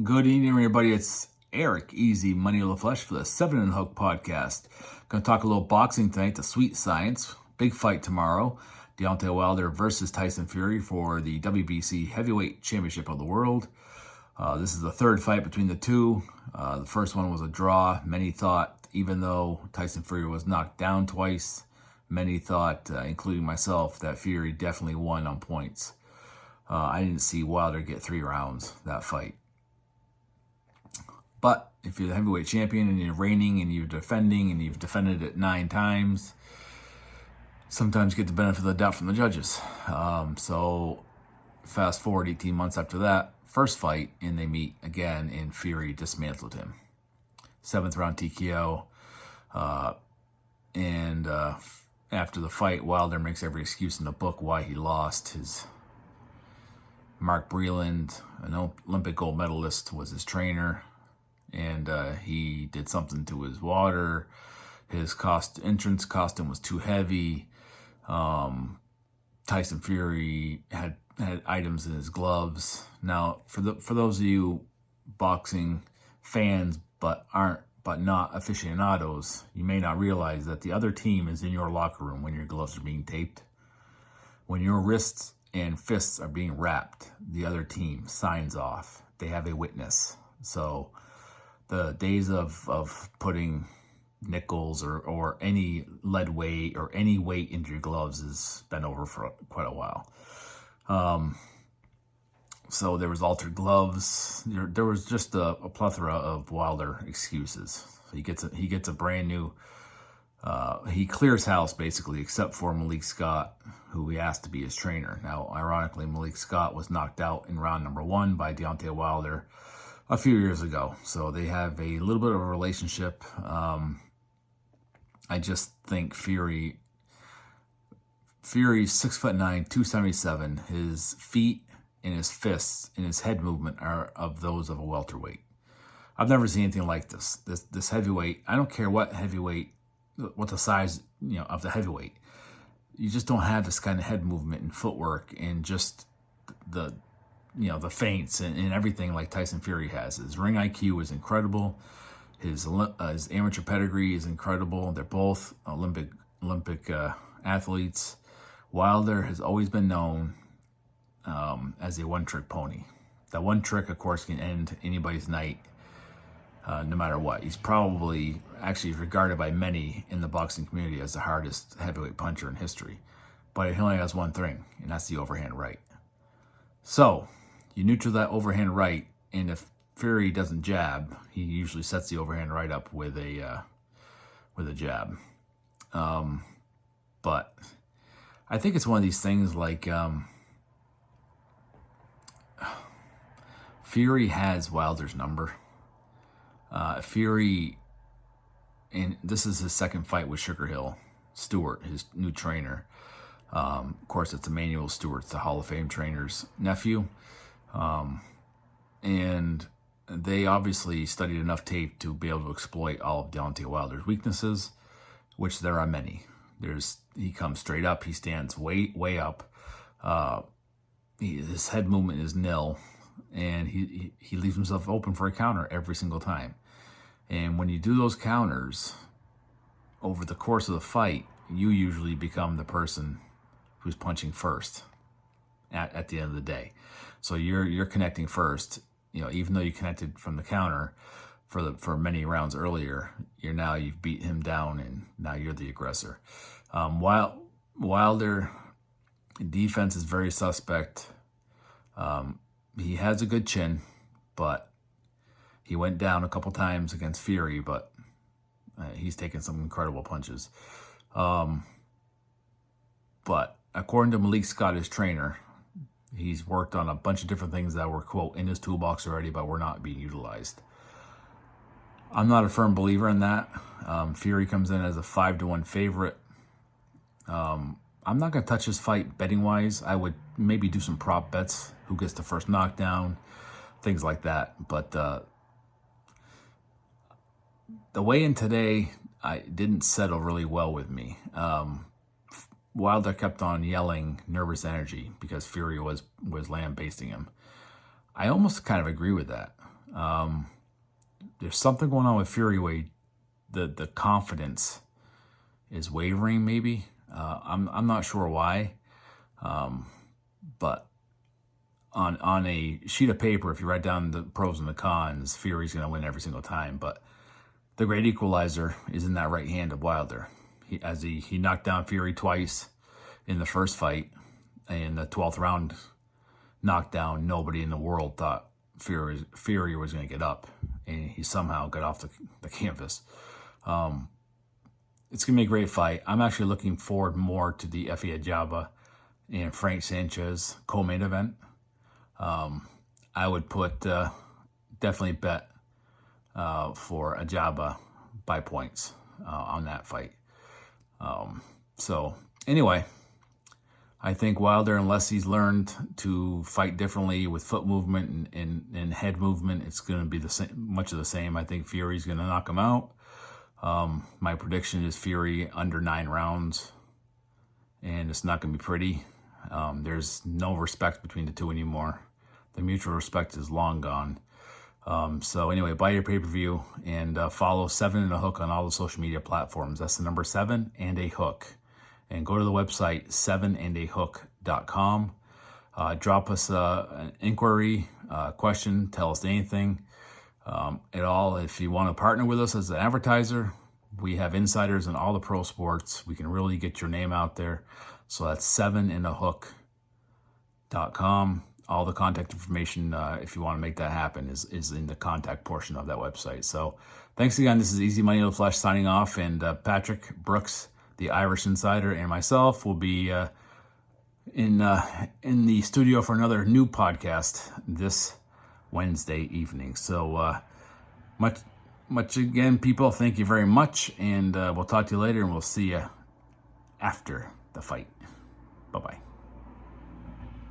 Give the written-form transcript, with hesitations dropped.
Good evening, everybody. It's Eric, Easy Money of the Flesh for the 7 and Hook podcast. Going to talk a little boxing tonight, the Sweet Science. Big fight tomorrow. Deontay versus Tyson Fury for the WBC Heavyweight Championship of the World. This is the third fight between the two. The first one was a draw. Many thought, even though Tyson Fury was knocked down twice, many thought, including myself, that Fury definitely won on points. I didn't see Wilder get 3 rounds that fight. But if you're the heavyweight champion and you're reigning and you're defending and you've defended it 9 times, sometimes you get the benefit of the doubt from the judges. So fast forward 18 months after that first fight, and they meet again, and Fury dismantled him. 7th round TKO. After the fight, Wilder makes every excuse in the book why he lost. His Mark Breland, an Olympic gold medalist, was his trainer. And he did something to his water. His entrance costume was too heavy. Tyson Fury had items in his gloves. Now, for those of you boxing fans but not aficionados, you may not realize that the other team is in your locker room when your gloves are being taped. When your wrists and fists are being wrapped, the other team signs off. They have a witness. So the days of putting nickels or any lead weight or any weight into your gloves has been over for quite a while. So there was altered gloves. There was just a plethora of Wilder excuses. He gets a brand new. He clears house basically, except for Malik Scott, who he asked to be his trainer. Now, ironically, Malik Scott was knocked out in round number 1 by Deontay Wilder a few years ago. So they have a little bit of a relationship. I just think Fury's 6'9", 277. His feet and his fists and his head movement are of those of a welterweight. I've never seen anything like this. This heavyweight, I don't care what the size, of the heavyweight. You just don't have this kind of head movement and footwork and just the feints and everything like Tyson Fury has. His ring IQ is incredible. His amateur pedigree is incredible. They're both Olympic athletes. Wilder has always been known as a one-trick pony. That one trick, of course, can end anybody's night, no matter what. He's probably actually regarded by many in the boxing community as the hardest heavyweight puncher in history. But he only has one thing, and that's the overhand right. So you neutral that overhand right, and if Fury doesn't jab, he usually sets the overhand right up with a jab. But I think it's one of these things like Fury has Wilder's number. Fury, and this is his second fight with Sugar Hill Stewart, his new trainer. Of course, it's Emmanuel Stewart's the Hall of Fame trainer's nephew. And they obviously studied enough tape to be able to exploit all of Deontay Wilder's weaknesses, which there are many. He comes straight up. He stands way up. His head movement is nil, and he leaves himself open for a counter every single time. And when you do those counters over the course of the fight, you usually become the person who's punching first at the end of the day. So you're connecting first. Even though you connected from the counter for many rounds earlier, you've beat him down, and now you're the aggressor. Wilder defense is very suspect. He has a good chin, but he went down a couple times against Fury, but he's taken some incredible punches. But according to Malik Scott, his trainer, he's worked on a bunch of different things that were, quote, in his toolbox already, but were not being utilized. I'm not a firm believer in that. Fury comes in as a 5-1 favorite. I'm not going to touch this fight betting-wise. I would maybe do some prop bets, who gets the first knockdown, things like that. But the weigh-in today, I didn't settle really well with me. Wilder kept on yelling nervous energy because Fury was lambasting him. I almost kind of agree with that. There's something going on with Fury where the confidence is wavering, maybe. I'm not sure why, but on a sheet of paper, if you write down the pros and the cons, Fury's going to win every single time. But the great equalizer is in that right hand of Wilder. He knocked down Fury twice in the first fight. In the 12th round knockdown, nobody in the world thought Fury was going to get up, and he somehow got off the canvas. It's going to be a great fight. I'm actually looking forward more to the Efe Ajagba and Frank Sanchez co-main event. I would put definitely bet for Ajagba by points on that fight. So anyway, I think Wilder, unless he's learned to fight differently with foot movement and head movement, it's going to be the same, much of the same. I think Fury's going to knock him out. My prediction is Fury under 9 rounds, and it's not going to be pretty. There's no respect between the two anymore. The mutual respect is long gone. So anyway, buy your pay-per-view and follow 7 and a Hook on all the social media platforms. That's the number 7 and a Hook. And go to the website 7andahook.com. Drop us an inquiry, question, tell us anything at all. If you want to partner with us as an advertiser, we have insiders in all the pro sports. We can really get your name out there. So that's 7andahook.com. All the contact information, if you want to make that happen, is in the contact portion of that website. So thanks again. This is Easy Money in the Flesh signing off. And Patrick Brooks, the Irish Insider, and myself will be in the studio for another new podcast this Wednesday evening. So much again, people. Thank you very much. And we'll talk to you later, and we'll see you after the fight. Bye-bye.